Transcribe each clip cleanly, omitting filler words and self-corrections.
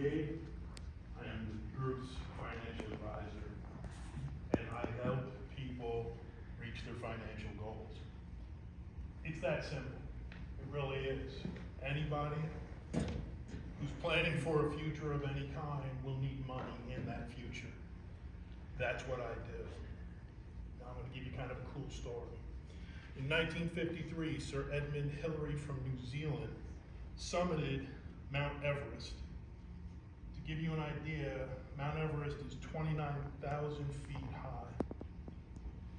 Gade. I am the group's financial advisor, and I help people reach their financial goals. It's that simple. It really is. Anybody who's planning for a future of any kind will need money in that future. That's what I do. Now I'm going to give you kind of a cool story. In 1953, Sir Edmund Hillary from New Zealand summited Mount Everest. To give you an idea, Mount Everest is 29,000 feet high.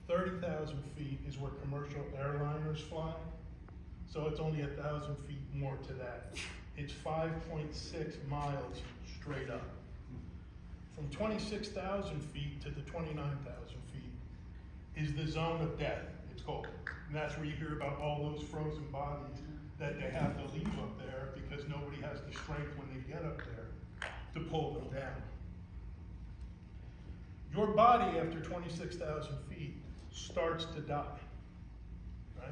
30,000 feet is where commercial airliners fly, so it's only 1,000 feet more to that. It's 5.6 miles straight up. From 26,000 feet to the 29,000 feet is the zone of death, it's called. And that's where you hear about all those frozen bodies that they have to leave up there because nobody has the strength when they get up there to pull them down. Your body after 26,000 feet starts to die, right?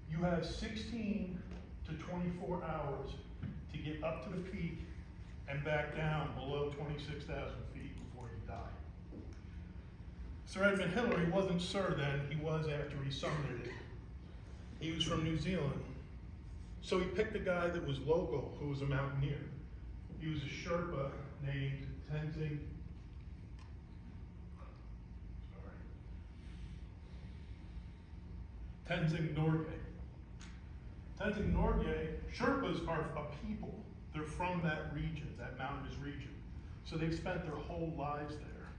You have 16 to 24 hours to get up to the peak and back down below 26,000 feet before you die. Sir Edmund Hillary wasn't Sir then, he was after he summited it. He was from New Zealand. So he picked a guy that was local, who was a mountaineer. He was a Sherpa named Tenzing Norgay. Tenzing Norgay, Sherpas are a people. They're from that region, that mountainous region. So they've spent their whole lives there.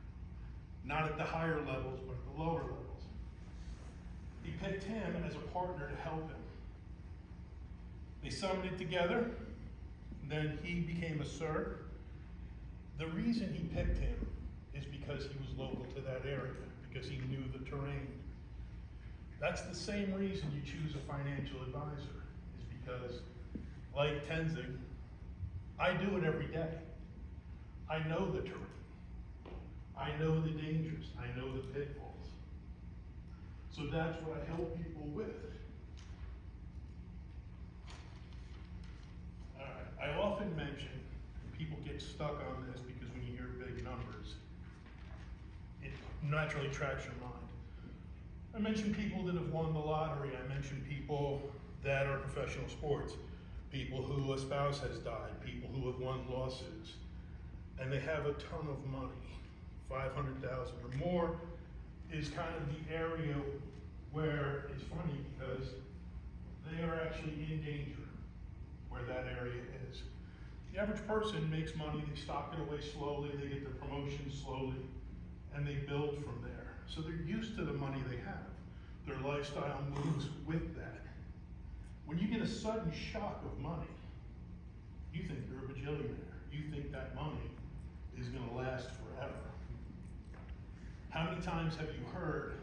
Not at the higher levels, but at the lower levels. He picked him as a partner to help him. They summited together, then he became a Sir. The reason he picked him is because he was local to that area, because he knew the terrain. That's the same reason you choose a financial advisor, is because, like Tenzing, I do it every day. I know the terrain. I know the dangers. I know the pitfalls. So that's what I help people with. I often mention, and people get stuck on this because when you hear big numbers, it naturally tracks your mind. I mention people that have won the lottery. I mention people that are professional sports, people who a spouse has died, people who have won lawsuits, and they have a ton of money, 500,000 or more is kind of the area where it's funny because they are actually in danger where that area is. The average person makes money, they stock it away slowly, they get their promotion slowly, and they build from there. So they're used to the money they have. Their lifestyle moves with that. When you get a sudden shock of money, you think you're a bajillionaire. You think that money is gonna last forever. How many times have you heard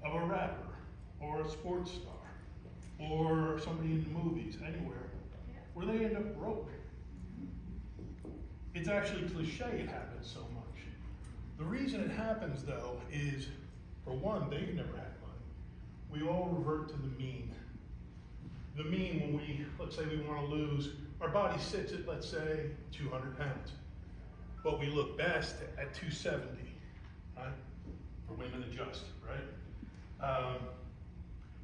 of a rapper or a sports star or somebody in the movies, anywhere, where they end up broke? It's actually cliche it happens so much. The reason it happens though is, for one, they've never had money. We all revert to the mean. The mean when we, let's say we want to lose, our body sits at, let's say, 200 pounds. But we look best at 270, right? For women adjust, right?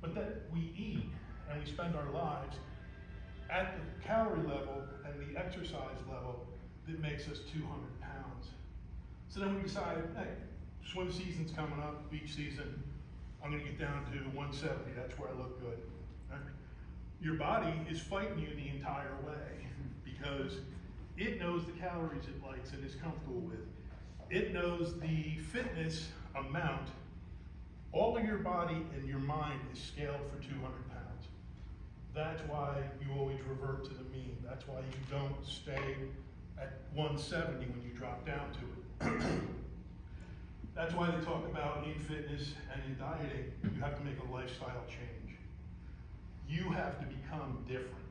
But that we eat and we spend our lives at the calorie level and the exercise level that makes us 200 pounds. So then we decide, hey, swim season's coming up, beach season, I'm gonna get down to 170, that's where I look good. Right? Your body is fighting you the entire way because it knows the calories it likes and is comfortable with. It knows the fitness amount. All of your body and your mind is scaled for 200 pounds. That's why you always revert to the mean. That's why you don't stay at 170 when you drop down to it. That's why they talk about in fitness and in dieting, you have to make a lifestyle change. You have to become different,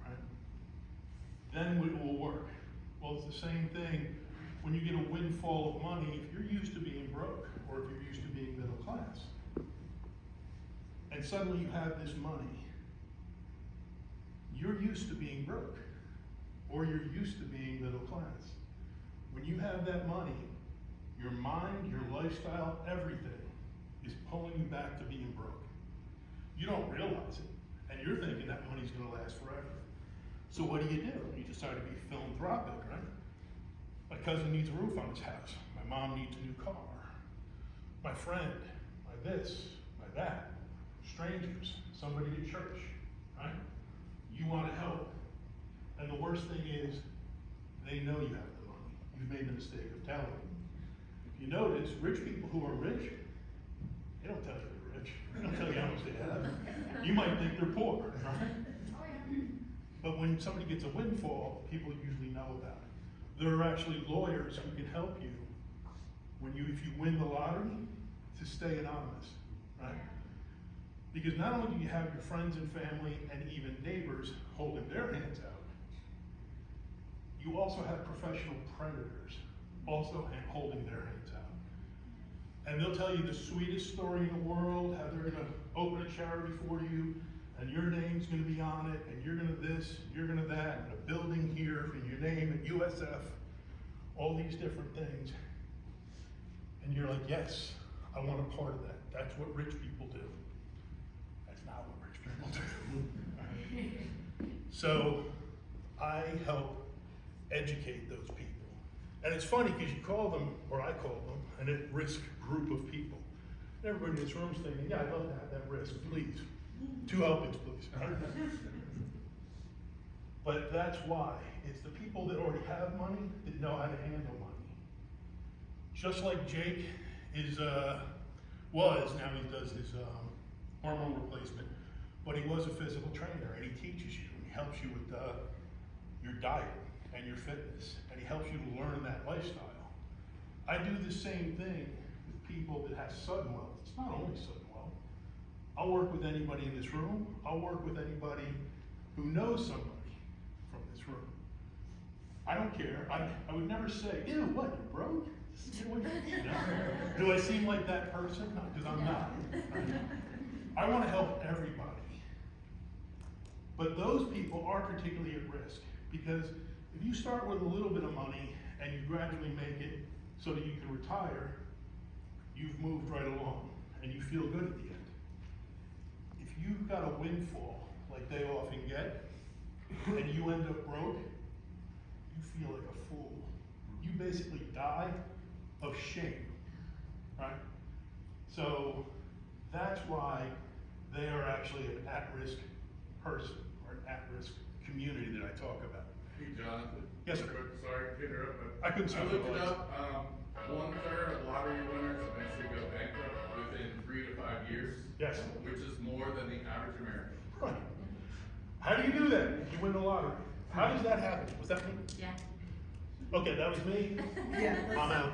right? Then it will work. Well, it's the same thing when you get a windfall of money. If you're used to being broke or if you're used to being middle class, and suddenly you have this money, you're used to being broke. Or or you're used to being middle class. When you have that money, your mind, your lifestyle, everything is pulling you back to being broke. You don't realize it, and you're thinking that money's gonna last forever. So what do? You decide to be philanthropic, right? My cousin needs a roof on his house. My mom needs a new car. My friend, my this, my that. Strangers, somebody at church, right? You want to help. And the worst thing is, they know you have the money. You've made the mistake of telling them. If you notice, rich people who are rich, they don't tell you they're rich. They don't tell you how much they have. You might think they're poor, right? But when somebody gets a windfall, people usually know about it. There are actually lawyers who can help you if you win the lottery, to stay anonymous, right? Because not only do you have your friends and family and even neighbors holding their hands out, you also have professional predators also holding their hands out. And they'll tell you the sweetest story in the world, how they're gonna open a charity for you, and your name's gonna be on it, and you're gonna this, you're gonna that, and a building here in your name at USF, all these different things. And you're like, yes, I want a part of that. That's what rich people do. That's not what rich people do. So I help educate those people. And it's funny because you call them, or I call them, an at-risk group of people. Everybody in this room is thinking, yeah, I'd love to have that risk, please. 2 helpings, please. But that's why. It's the people that already have money that know how to handle money. Just like Jake now he does his hormone replacement, but he was a physical trainer, and he teaches you, and he helps you with your diet and your fitness, and he helps you to learn that lifestyle. I do the same thing with people that have sudden wealth. It's not only sudden wealth. I'll work with anybody in this room. I'll work with anybody who knows somebody from this room. I don't care. I would never say, ew, what, you're broke? Do I seem like that person? No, because I'm not. I want to help everybody. But those people are particularly at risk, because if you start with a little bit of money and you gradually make it so that you can retire, you've moved right along and you feel good at the end. If you've got a windfall like they often get and you end up broke, you feel like a fool. You basically die of shame, right? So that's why they are actually an at-risk person or an at-risk community that I talk about. Hey, Jonathan. Yes, sir. Sorry to interrupt, but I couldn't see I the looked it lights. up. 1/3 of lottery winners eventually go bankrupt within 3 to 5 years. Yes. Which is more than the average American. Right. How do you do that if you win the lottery? How does that happen? Was that me? Yeah. Okay, that was me. Yeah. I'm out.